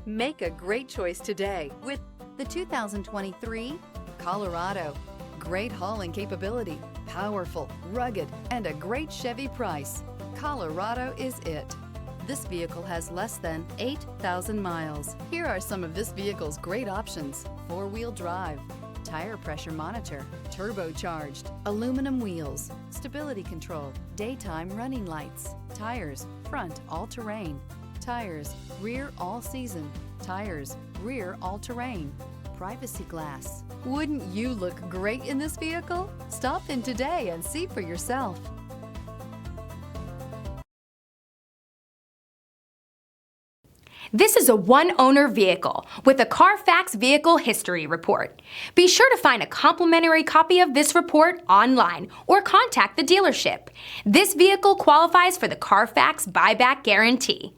Make a great choice today with the 2023 Colorado. Great hauling capability, powerful, rugged, and a great Chevy price. Colorado is it. This vehicle has less than 8,000 miles. Here are some of this vehicle's great options: four-wheel drive, tire pressure monitor, turbocharged, aluminum wheels, stability control, daytime running lights, tires, front all-terrain, tires, rear all-season, tires, rear all-terrain, privacy glass. Wouldn't you look great in this vehicle? Stop in today and see for yourself. This is a one-owner vehicle with a Carfax Vehicle History Report. Be sure to find a complimentary copy of this report online or contact the dealership. This vehicle qualifies for the Carfax Buyback Guarantee.